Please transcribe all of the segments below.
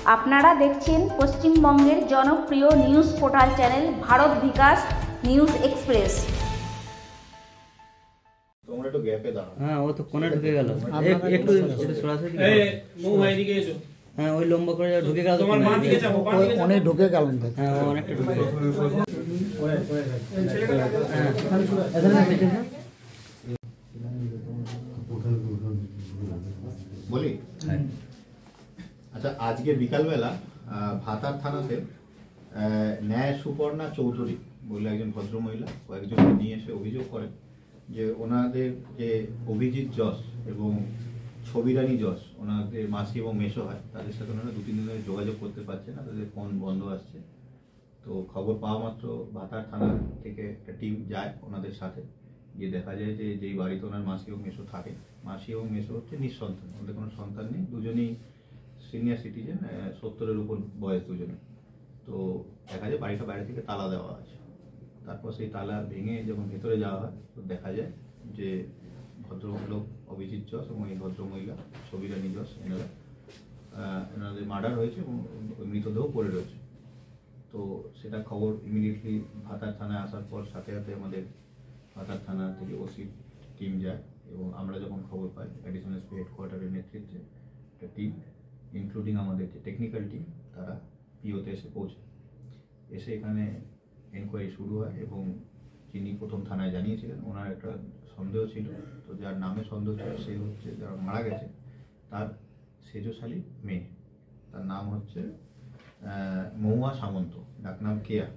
আপনারা দেখছেন পশ্চিমবঙ্গের জনপ্রিয় নিউজ পোর্টাল চ্যানেল ভারত বিকাশ নিউজ এক্সপ্রেস। তোমরা একটু গ্যাপে দাঁড়াও। হ্যাঁ, ও তো কোণে ঢুকে গেল। একটু সরাসরি বউ ভাই দিকে এসো। হ্যাঁ, ওই লম্বা করে ঢুকে গেল। তোমার মা দিকে যাও, অনেক ঢুকে গেলেন। হ্যাঁ, অনেকটা ঢুকে গেল। বলি আচ্ছা, আজকে বিকালবেলা ভাতার থানাতে ন্যায় সুপর্ণা চৌধুরী বলে একজন ভদ্রমহিলা কয়েকজনকে নিয়ে এসে অভিযোগ করেন যে ওনাদের যে অভিজিৎ যশ এবং ছবিরানী যশ, ওনাদের মাসি এবং মেসো হয়, তাদের সাথে ওনারা 2-3 দিন ধরে যোগাযোগ করতে পারছে না, তাদের ফোন বন্ধ আসছে। তো খবর পাওয়া মাত্র ভাতার থানা থেকে একটা টিম যায় ওনাদের সাথে, গিয়ে দেখা যায় যে যেই বাড়িতে ওনার মাসি এবং মেসো থাকে, মাসি এবং মেসো হচ্ছে নিঃসন্তান, ওদের কোনো সন্তান নেই, দুজনেই সিনিয়র সিটিজেন, 70-এর উপর বয়স দুজনে। তো দেখা যায় বাড়িটা বাইরে থেকে তালা দেওয়া আছে। তারপর সেই তালা ভেঙে যখন ভেতরে যাওয়া হয় তো দেখা যায় যে ভদ্রলোক অভিজিৎ যশ এবং এই ভদ্রমহিলা ছবিরানী যশ, এনাদের মার্ডার হয়েছে এবং মৃতদেহ পড়ে রয়েছে। তো সেটা খবর ইমিডিয়েটলি ভাতার থানায় আসার পর সাথে সাথে আমাদের ভাতার থানা থেকে ওসি টিম যায় এবং আমরা যখন খবর পাই অ্যাডিশনাল এসপি হেডকোয়ার্টারের নেতৃত্বে একটা টিম ইনক্লুডিং আমাদের যে টেকনিক্যাল টিম তারা পিওতে এসে পৌঁছে। এসে এখানে এনকোয়ারি শুরু হয় এবং যিনি প্রথম থানায় জানিয়েছিলেন ওনার একটা সন্দেহ ছিল, তো যার নামে সন্দেহ ছিল সে হচ্ছে যারা মারা গেছে তার সেজশালী মেয়ে, তার নাম হচ্ছে মহুয়া সামন্ত, ডাকনাম কেয়া।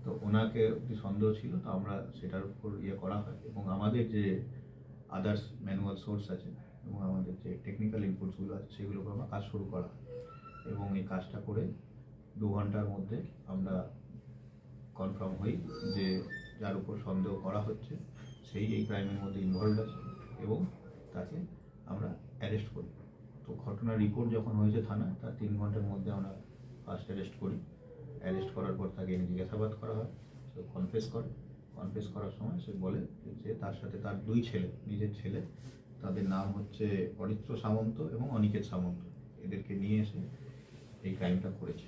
তো ওনাকে একটি সন্দেহ ছিল, তো আমরা সেটার উপর করা হয় এবং আমাদের যে আদার্স ম্যানুয়াল সোর্স আছে এবং আমাদের যে টেকনিক্যাল ইনপুটসগুলো আছে সেগুলোর উপর আমরা কাজ শুরু করা হয় এবং এই কাজটা করে 2 ঘন্টার মধ্যে আমরা কনফার্ম হই যে যার উপর সন্দেহ করা হচ্ছে সেই এই ক্রাইমের মধ্যে ইনভলভ আছে এবং তাকে আমরা অ্যারেস্ট করি। তো ঘটনার রিপোর্ট যখন হয়েছে থানায় তার 3 ঘন্টার মধ্যে আমরা ফার্স্ট অ্যারেস্ট করি। অ্যারেস্ট করার পর তাকে জিজ্ঞাসাবাদ করা হয়, সে কনফেস করে। কনফেস করার সময় সে বলে যে তার সাথে তার 2 ছেলে, নিজের ছেলে, তাদের নাম হচ্ছে অরিত্র সামন্ত এবং অনিকেত সামন্ত, এদেরকে নিয়ে এসে এই ক্রাইমটা করেছে।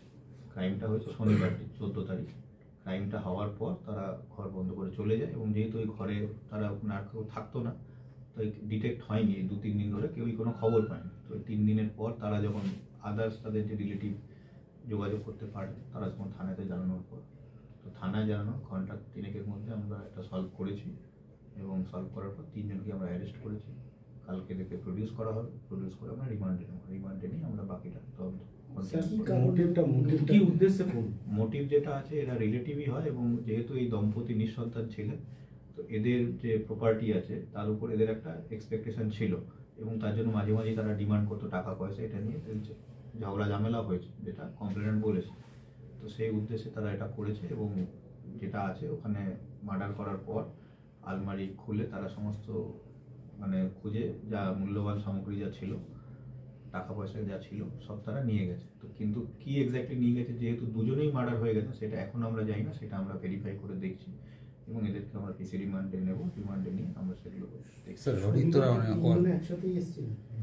ক্রাইমটা হয়েছে শনিবার 14 তারিখ। ক্রাইমটা হওয়ার পর তারা ঘর বন্ধ করে চলে যায় এবং যেহেতু ওই ঘরে তারা আর কেউ থাকতো না, তো ডিটেক্ট হয়নি 2-3 দিন ধরে, কেউই কোনো খবর পায়নি। তো 3 দিনের পর তারা যখন আদার্স তাদের যে রিলেটিভ যোগাযোগ করতে পারে তারা যখন থানাতে জানানোর পর, তো থানায় জানানো ঘন্টা 3-এর মধ্যে আমরা একটা সলভ করেছি এবং সলভ করার পর 3 জনকে আমরা অ্যারেস্ট করেছি। কালকে এদেরকে প্রডিউস করা হবে, প্রডিউস করে আমরা রিমান্ডে নিয়ে আমরা বাকিটা তদন্ত। কি উদ্দেশ্যে মোটিভ যেটা আছে এরা রিলেটিভই হয় এবং যেহেতু এই দম্পতি নিঃসন্তান ছিলেন, তো এদের যে প্রপার্টি আছে তার উপর এদের একটা এক্সপেকটেশন ছিল এবং তার জন্য মাঝে মাঝে তারা ডিমান্ড করতো টাকা পয়সা, এটা নিয়ে ঝগড়া ঝামেলা হয়েছে যেটা কমপ্লেনেন্ট বলেছে। তো সেই উদ্দেশ্যে তারা এটা করেছে এবং যেটা আছে ওখানে মার্ডার করার পর আলমারি খুলে তারা সমস্ত খুঁজে যা মূল্যবান সামগ্রী যা ছিল, টাকা পয়সা যা ছিল সব তারা নিয়ে গেছে। তো কিন্তু কি এক্স্যাক্টলি নিয়ে গেছে, যেহেতু দুজনেই মার্ডার হয়ে গেছে সেটা এখন আমরা জানি না, সেটা আমরা ভেরিফাই করে দেখছি এবং এদেরকে আমরা পিসি রিমান্ডে নেব। রিমান্ডে নিয়ে আমরা সেগুলো দেখছি।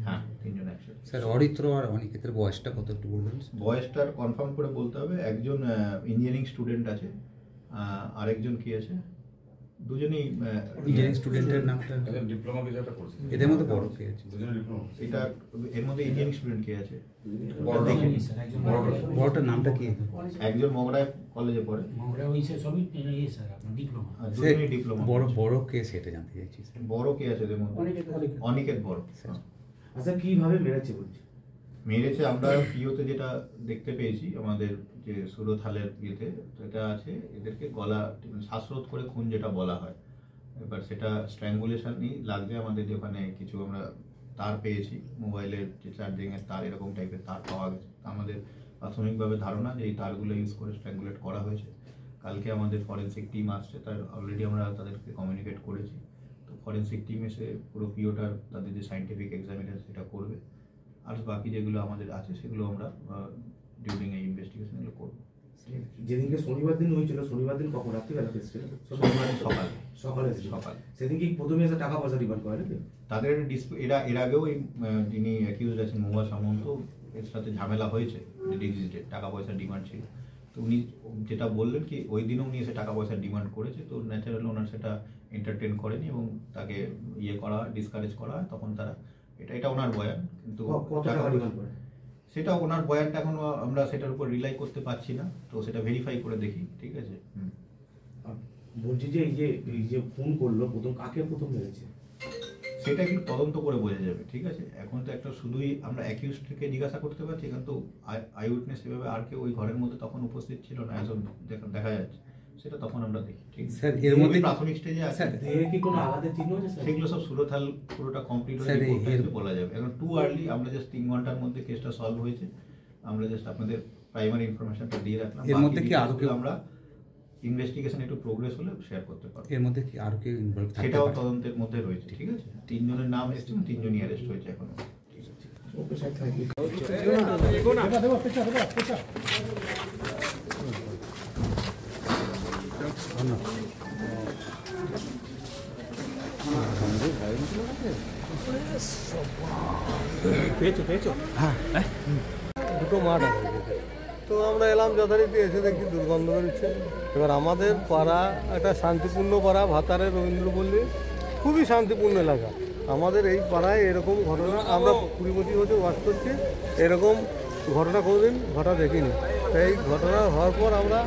হ্যাঁ, 3 জন একসাথে। স্যার, অরিত্র আর অনিকেতের বয়সটা কত একটু বলবেন? বয়সটার কনফার্ম করে বলতে হবে। একজন ইঞ্জিনিয়ারিং স্টুডেন্ট আছে, আরেকজন কি আছে, দুজনেই ইঞ্জিনিয়ারিং স্টুডেন্টের নামটা ডিপ্লোমা কিছু একটা করছে। এদের মধ্যে বড় কে আছে? দুজনে ডিপ্লোমা। এটা এর মধ্যে ইঞ্জিনিয়ারিং স্টুডেন্ট কে আছে? বড়টার নামটা কি? একজন মগরায় কলেজে পড়ে, দুজনেই ডিপ্লোমা। বড় কে সেটা জানতে চাইছি। বড় কে আছে এদের মধ্যে? অনিকেত বড়। আচ্ছা, কিভাবে মেরেছে বলছি? মেরেছে আমরা পিওতে যেটা দেখতে পেয়েছি আমাদের যে সুরথালের ইয়েতে, এটা আছে এদেরকে গলা শ্বাসরোধ করে খুন যেটা বলা হয়। এবার সেটা স্ট্র্যাঙ্গুলেশনই লাগছে। আমাদের যে ওখানে কিছু আমরা তার পেয়েছি, মোবাইলের যে চার্জিংয়ের তার, এরকম টাইপের তার পাওয়া গেছে। আমাদের প্রাথমিকভাবে ধারণা যে এই তারগুলো ইউজ করে স্ট্র্যাঙ্গুলেট করা হয়েছে। কালকে আমাদের ফরেন্সিক টিম আসছে, তার অলরেডি আমরা তাদেরকে কমিউনিকেট করেছি। তো ফরেন্সিক টিম এসে পুরো পিওটার তাদের যে সায়েন্টিফিক এক্সামিনেশন সেটা করবে, আর বাকি যেগুলো আমাদের আছে সেগুলো আমরা ডিউরিং এই ইনভেস্টিগেশনগুলো করবো। যেদিনকে শনিবার দিন হয়েছিল, শনিবার দিন কখন? রাত্রিবেলা এসেছিল? সকালে। সেদিন কি প্রথমে এসে টাকা পয়সা ডিমান্ড করে নাকি? তাদের এর আগেও এই যিনি অ্যাকিউজড আছেন মহুয়া সামন্ত এর সাথে ঝামেলা হয়েছে, ডিজিটের টাকা পয়সার ডিমান্ড ছিল। তো উনি যেটা বললেন কি ওই দিনও উনি এসে টাকা পয়সার ডিমান্ড করেছে, তো ন্যাচারালি ওনার সেটা এন্টারটেন করেনি এবং তাকে করা ডিসকারেজ করা হয়। তখন তারা এটা ওনার বয়ান, কিন্তু সেটা ওনার বয়ানটা এখন আমরা সেটার উপর রিলাই করতে পারছি না, তো সেটা ভেরিফাই করে দেখি। ঠিক আছে। বলছি যে এই যে ফোন করলো প্রথম কাকে প্রথম মেরেছে সেটা একটু তদন্ত করে বোঝা যাবে। ঠিক আছে। এখন তো একটা শুধুই আমরা অ্যাকিউজডকে জিজ্ঞাসা করতে পারছি, কিন্তু আই উইটনেস এভাবে আর কেউ ওই ঘরের মধ্যে তখন উপস্থিত ছিল না, এসব দেখা যাচ্ছে, সেটা তখন আমরা দেখি। ঠিক আছে স্যার এর মধ্যে প্রাথমিক স্টেজে আছে, দেহে কি কোনো আঘাতের চিহ্ন আছে স্যার? সেগুলো সব সুরথাল পুরোটা কমপ্লিট হয়ে বলা যাবে। এখন টু আর্লি, আমরা জাস্ট 3 ঘন্টার মধ্যে কেসটা সলভ হয়েছে, আমরা জাস্ট আপনাদের প্রাইমারি ইনফরমেশনটা দিয়ে রাখলাম। এর মধ্যে কি আরো কেউ আমরা ইনভেস্টিগেশন একটু প্রোগ্রেস হলে শেয়ার করতে পারবো। এর মধ্যে কি আরো কেউ ইনভলভ থাকতে সেটাও পারে? তদন্তের মধ্যে রয়েছে। ঠিক আছে। 3 জনের নাম এসেছে, 3 জনই অ্যারেস্ট হয়েছে এখনো। Okay sir, thank you. দুটো মাঠ আছে, তো আমরা এলাম যথারীতি, এসে দেখি দুর্গন্ধ বেরোচ্ছে। এবার আমাদের পাড়া একটা শান্তিপূর্ণ পাড়া, ভাতারে রবীন্দ্রপল্লী, খুবই শান্তিপূর্ণ এলাকা। আমাদের এই পাড়ায় এরকম ঘটনা, আমরা 20-25 বছর বাস করছি, এরকম ঘটনা কোনোদিন ঘটা দেখিনি। তাই এই ঘটনা হওয়ার পর আমরা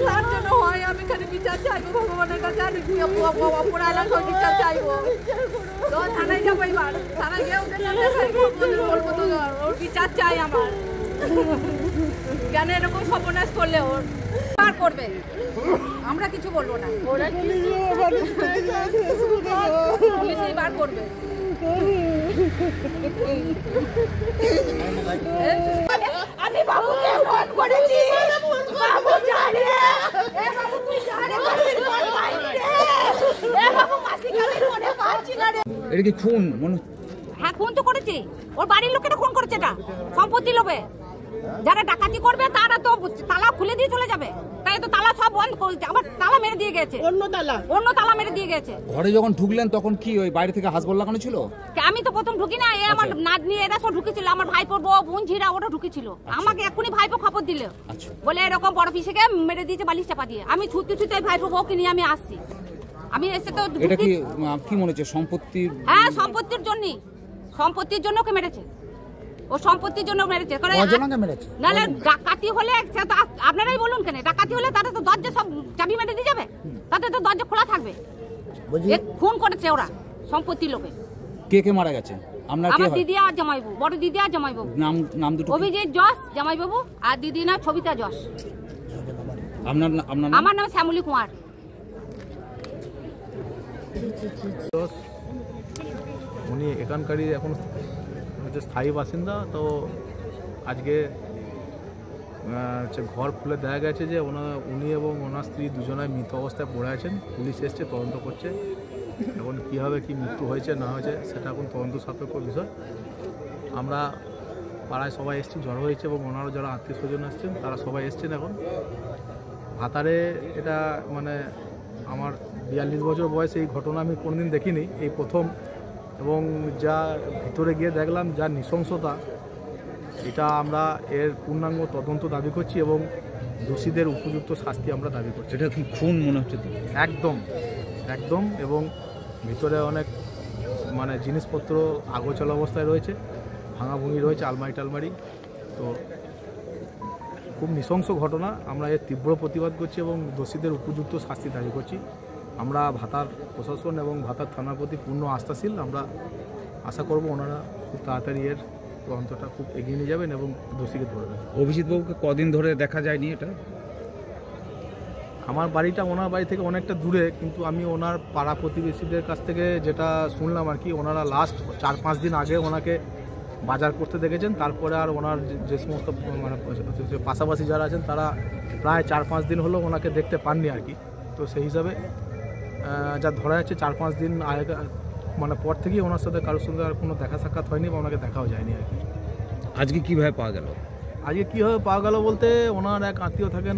তার জন্য হয়, আমি এখানে বিচার চাইবো ভগবানের কাছে, আমি অপরাধ বিচার চাইবো। তো থানায় যাবো, এবার থানায় গিয়ে বলবো তো ওর বিচার চাই আমার। কেন এরকম সর্বনাশ করলে ওর বার করবে, আমরা কিছু বলবো না, পুলিশই বার করবে। আমি বাবুকে ফোন করেছি, বাবু জানে, এ বাবু তুই জানে মাসির ফোন পাইনি রে, এ বাবু মাসিকে আমি ফোনে পাচ্ছি না রে। এটা কি খুন মনে? হ্যাঁ, খুন তো করেছে, ওর বাড়ির লোকেরা খুন করেছে, এটা সম্পত্তি লোভে। যারা ডাকাতি করবে তারা তো তালা খুলে দিয়ে চলে যাবে, তাই তো তালা সব বন্ধ করেছে, আবার তালা মেরে দিয়ে গেছে, অন্য তালা মেরে দিয়ে গেছে। ঘরে যখন ঢুকলেন তখন কি ওই বাইরে থেকে হাসবল লাগানো ছিল? আমি তো প্রথম ঢুকি না, এ আমার নাতনি এরা সব ঢুকেছিল, আমার ভাইপোর বউ বোন ঝিরা ওটা ঢুকেছিল। আমাকে এখনই ভাইপো খবর দিল, বলে এরকম বড় পিসেকে মেরে দিয়েছে বালিশ চাপা দিয়ে। আমি ছুটতে ছুটতে ভাইপো বউকে নিয়ে আমি আসছি, আমি এসে তো এটা কি মনে হচ্ছে সম্পত্তি? হ্যাঁ, সম্পত্তির জন্য ওকে মেরেছে, ও সম্পত্তির জন্য মেরেছে। নাহলে ডাকাতি হলে আপনারাই বলুন, কেন ডাকাতি হলে তারা তো দরজা সব চাবি মেরে দিয়ে যাবে, তাদের তো দরজা খোলা থাকবে। খুন করেছে ওরা সম্পত্তির লোকে। কে মারা গেছে? আমার দিদি আর জামাইবাবু, বড় দিদি আর জামাইবাবু। নাম দুটো? অভিজিৎ যশ জামাইবাবু, আর দিদি নাম সবিতা যশ। আমার নাম শ্যামলী কুমার। উনি এখানকারই এখন স্থায়ী বাসিন্দা। তো আজকে ঘর খুলে দেখা গেছে যে উনি এবং ওনার স্ত্রী দুজনায় মৃত অবস্থায় পড়ে আছেন। পুলিশ এসছে, তদন্ত করছে। এখন কীভাবে কি মৃত্যু হয়েছে না হয়েছে সেটা এখন তদন্ত সাপেক্ষ বিষয়। আমরা পাড়ায় সবাই এসছি, জড়ো হয়েছে, এবং ওনারও যারা আত্মীয় স্বজন আসছেন তারা সবাই এসছেন। এখন ভাতারে এটা মানে আমার 42 বছর বয়সে এই ঘটনা আমি কোনোদিন দেখিনি, এই প্রথম। এবং যা ভিতরে গিয়ে দেখলাম যা নৃশংসতা, এটা আমরা এর পূর্ণাঙ্গ তদন্ত দাবি করছি এবং দোষীদের উপযুক্ত শাস্তি আমরা দাবি করছি। এটা কি খুন মনে হচ্ছে? একদম। এবং ভিতরে অনেক মানে জিনিসপত্র আগোছালো অবস্থায় রয়েছে, ভাঙাভুঙি রয়েছে, আলমারি। তো খুব নৃশংস ঘটনা, আমরা এর তীব্র প্রতিবাদ করছি এবং দোষীদের উপযুক্ত শাস্তি দাবি করছি। আমরা ভাতার প্রশাসন এবং ভাতার থানার প্রতি পূর্ণ আস্থাশীল। আমরা আশা করব ওনারা খুব তাড়াতাড়ি এর তদন্তটা খুব এগিয়ে নিয়ে যাবেন এবং দোষীকে ধরবেন। অভিজিৎ বাবুকে কদিন ধরে দেখা যায়নি? এটা আমার বাড়িটা ওনার বাড়ি থেকে অনেকটা দূরে, কিন্তু আমি ওনার পাড়া প্রতিবেশীদের কাছ থেকে যেটা শুনলাম আর কি, ওনারা লাস্ট 4-5 দিন আগে ওনাকে বাজার করতে দেখেছেন। তারপরে আর ওনার যে সমস্ত মানে পাশাপাশি যারা আছেন তারা প্রায় 4-5 দিন হলো ওনাকে দেখতে পাননি আর কি। তো সেই হিসাবে যা ধরা যাচ্ছে 4-5 দিন আগে মানে পর থেকেই ওনার সাথে কারোর সঙ্গে আর কোনো দেখা সাক্ষাৎ হয়নি বা ওনাকে দেখাও যায়নি আর কি। আজকে কীভাবে পাওয়া গেল? আজকে কীভাবে পাওয়া গেল বলতে, ওনার এক আত্মীয় থাকেন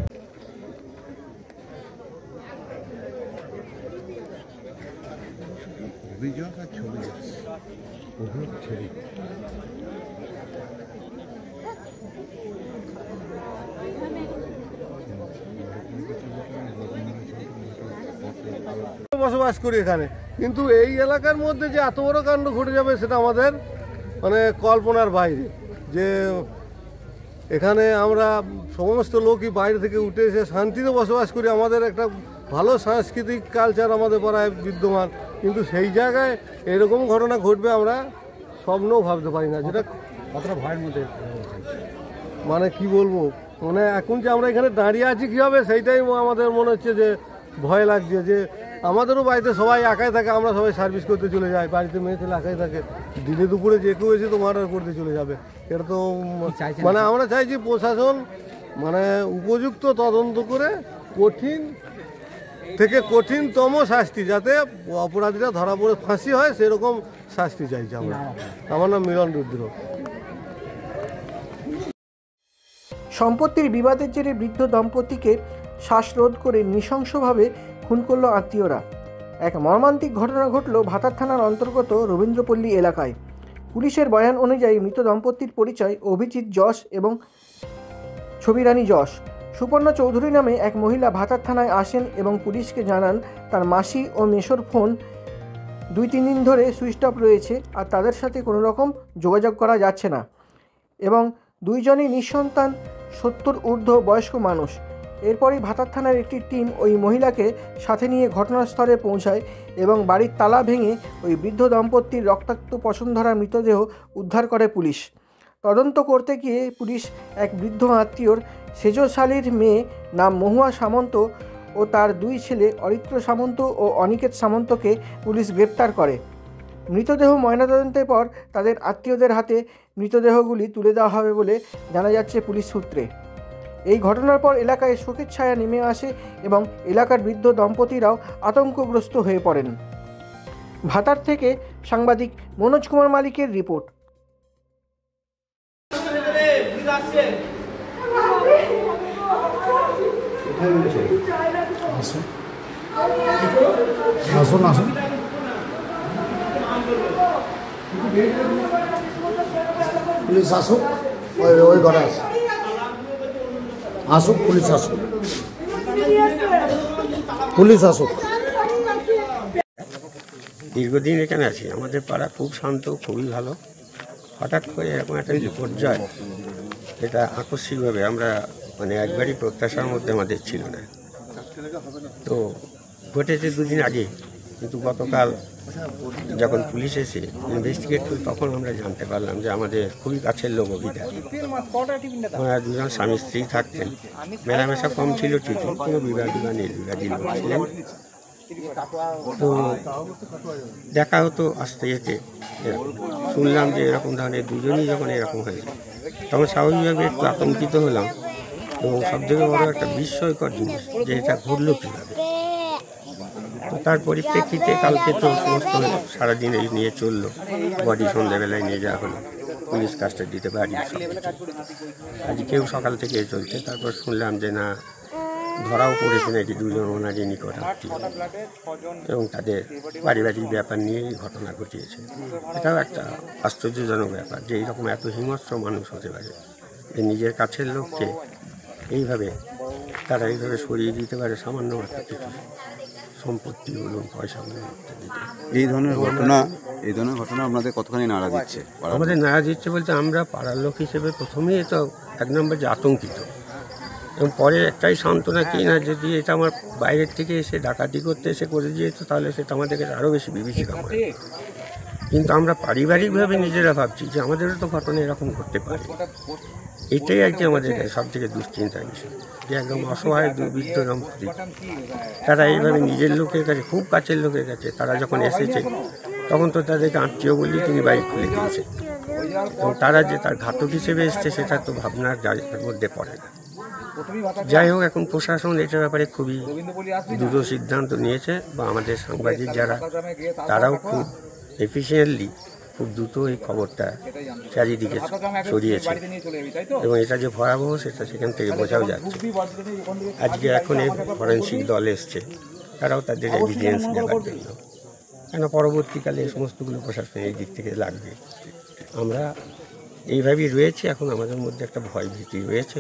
অভিযোগ আর ছবি অভিযোগ ছবি বসবাস করি এখানে, কিন্তু এই এলাকার মধ্যে যে এত বড় কাণ্ড ঘটে যাবে সেটা আমাদের মানে কল্পনার বাইরে। যে এখানে আমরা সমস্ত লোকই বাইরে থেকে উঠে এসে শান্তিতে বসবাস করি, আমাদের একটা ভালো সাংস্কৃতিক কালচার আমাদের পাড়ায় বিদ্যমান, কিন্তু সেই জায়গায় এরকম ঘটনা ঘটবে আমরা স্বপ্নও ভাবতে পারি না। যেটা কতটা ভয়ের মধ্যে মানে কি বলবো, মানে এখন যে আমরা এখানে দাঁড়িয়ে আছি কী হবে সেইটাই আমাদের মনে হচ্ছে যে ভয় লাগছে। যে আমাদেরও বাড়িতে সবাই একাই থাকে, আমরা সবাই সার্ভিস করতে চলে যাই, বাড়িতে মেয়ে ছেলে একাই থাকে, দিনে দুপুরে যে কেউ এসে তো মার্ডার করতে চলে যাবে। এটা তো মানে আমরা চাইছি প্রশাসন মানে উপযুক্ত তদন্ত করে কঠিন থেকে কঠিনতম শাস্তি, যাতে অপরাধীরা ধরা পড়ে ফাঁসি হয় সেরকম শাস্তি চাইছি আমরা। আমার নাম মিলন রুদ্র। সম্পত্তির বিবাদের জেরে বৃদ্ধ দম্পতিকে শ্বাসরোধ করে নৃশংসভাবে খুন করল আত্মীয়রা। এক মর্মান্তিক ঘটনা ঘটল ভাতার থানার অন্তর্গত রবীন্দ্রপল্লী এলাকায়। পুলিশের বয়ান অনুযায়ী মৃত দম্পতির পরিচয় অভিজিৎ যশ এবং ছবিরানী যশ। সুপর্ণা চৌধুরী নামে এক মহিলা ভাতার থানায় আসেন এবং পুলিশকে জানান তার মাসি ও মেসোর ফোন 2-3 দিন ধরে সুইচ অফ রয়েছে আর তাদের সাথে কোনো রকম যোগাযোগ করা যাচ্ছে না, এবং দুইজনই নিঃসন্তান 70 ঊর্ধ্ব বয়স্ক মানুষ। এরপরই ভাতার থানার একটি টিম ওই মহিলাকে সাথে নিয়ে ঘটনাস্থলে পৌঁছায় এবং বাড়ির তালা ভেঙে ওই বৃদ্ধ দম্পতির রক্তাক্ত পশমধরা মৃতদেহ উদ্ধার করে পুলিশ। তদন্ত করতে গিয়ে পুলিশ এক বৃদ্ধ আত্মীয়র সেজশালীর মেয়ে নাম মহুয়া সামন্ত ও তার 2 ছেলে অরিত্র সামন্ত ও অনিকেত সামন্তকে পুলিশ গ্রেপ্তার করে। মৃতদেহ ময়নাতদন্তের পর তাদের আত্মীয়দের হাতে মৃতদেহগুলি তুলে দেওয়া হবে বলে জানা যাচ্ছে পুলিশ সূত্রে। এই ঘটনার পর এলাকায় শোকের ছায়া নেমে আসে এবং এলাকার বৃদ্ধ দম্পতিরাও আতঙ্কগ্রস্ত হয়ে পড়েন। ভাতার থেকে সাংবাদিক মনোজ কুমার মালিকের রিপোর্ট। আসুন আসুন, পুলিশ আসুক, ওই ঘরে আসুক, পুলিশ আসুক, পুলিশ আসুক। দীর্ঘদিন এখানে আছি, আমাদের পাড়া খুব শান্ত, খুবই ভালো। হঠাৎ করে এরকম একটা বিপর্যয়, এটা আকস্মিকভাবে আমরা মানে একবারই প্রত্যাশার মধ্যে আমাদের ছিল না। তো ঘটেছে 2 দিন আগে, কিন্তু গতকাল যখন পুলিশ এসে ইনভেস্টিগেট করি তখন আমরা জানতে পারলাম যে আমাদের খুবই কাছের লোক অভিদা, ওনারা 2 জন স্বামী স্ত্রী থাকতেন। মেলামেশা কম ছিল ঠিকই, কোনো বিবাদী বা নির্বিবাদী লোক ছিলেন। তো দেখা হতো আসতে যেতে, শুনলাম যে এরকম ধরনের দুজনই যখন এরকম হয়েছে তখন স্বাভাবিকভাবে একটু আতঙ্কিত হলাম। এবং সবথেকে বড় একটা বিস্ময়কর জিনিস যে এটা ঘটল কীভাবে। তো তার পরিপ্রেক্ষিতে কালকে তো সমস্ত সারাদিন এই নিয়ে চললো, বডি সন্ধ্যাবেলায় নিয়ে যাওয়া হলো, পুলিশ কাস্টাডিতে বাড়ি। আজকেও সকাল থেকে চলছে। তারপর শুনলাম যে না, ধরাও পড়েছে নাকি 2 জন ওনারই নিকট আত্মীয়, এবং তাদের পারিবারিক ব্যাপার নিয়েই ঘটনা ঘটিয়েছে। এটাও একটা আশ্চর্যজনক ব্যাপার যে এইরকম এত হিংস্র মানুষ হতে পারে, যে নিজের কাছের লোককে এইভাবে তারা এইভাবে সরিয়ে দিতে পারে সামান্য একটা কিছু সম্পত্তি বলুন, পয়সা বলুন ইত্যাদি। এই ধরনের ঘটনা আপনাদের কতখানি নাড়া দিচ্ছে? আমাদের নাড়া দিচ্ছে বলতে আমরা পাড়ার লোক হিসেবে প্রথমেই তো 1 নম্বর যে আতঙ্কিত, এবং পরে একটাই সান্ত্বনা কি না, যদি এটা আমার বাইরের থেকে এসে ডাকাতি করতে এসে করে দিয়েছে তাহলে সেটা আমাদের কাছে আরও বেশি বিভীষিকা করে। কিন্তু আমরা পারিবারিকভাবে নিজেরা ভাবছি যে আমাদেরও তো ঘটনা এরকম ঘটতে পারে। এটাই আর কি আমাদের সব থেকে দুশ্চিন্তার বিষয়, যে একদম অসহায় দুর্বৃত্ত দম্পতি তারা এইভাবে নিজের লোকের কাছে, খুব কাছের লোকের কাছে তারা যখন এসেছে তখন তো তাদেরকে আত্মীয় বললেই তিনি বাড়ি খুলে দিয়েছে, এবং তারা যে তার ঘাতক হিসেবে এসছে সেটা তো ভাবনার মধ্যে পড়ে না। যাই হোক, এখন প্রশাসন এটার ব্যাপারে খুবই দ্রুত সিদ্ধান্ত নিয়েছে, বা আমাদের সাংবাদিক যারা তারাও খুব এফিসিয়েন্টলি, খুব দ্রুত এই খবরটা চারিদিকে ছড়িয়েছে, এবং এটা যে ভয়াবহ সেটা সেখান থেকে বোঝাও যাচ্ছে। আজকে এখন এই ফরেন্সিক দল এসছে, তারাও তাদের এভিডেন্স দেওয়ার জন্য, কেন পরবর্তীকালে এই সমস্তগুলো প্রশাসন এই দিক থেকে লাগবে। আমরা এইভাবেই রয়েছি, এখন আমাদের মধ্যে একটা ভয় ভীতি রয়েছে,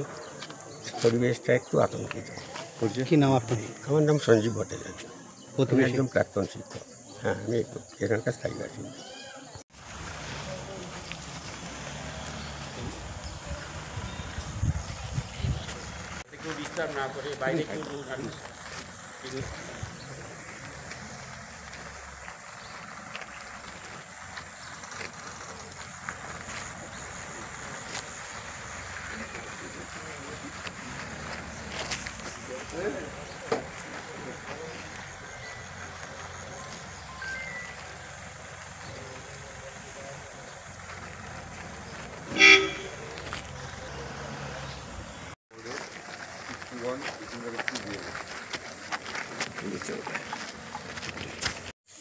পরিবেশটা একটু আতঙ্কিত। কি নাম আপনার? আমার নাম সঞ্জীব ভট্টাচার্য, আমি একদম প্রাক্তন শিক্ষক। হ্যাঁ, আমি এখানকার স্থায়ী বাসিন্দা। ডিস্টার্ব না করে বাইরে কেউ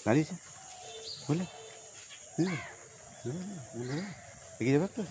দাঁড়িয়েছে বলে এগিয়ে যাবে তো।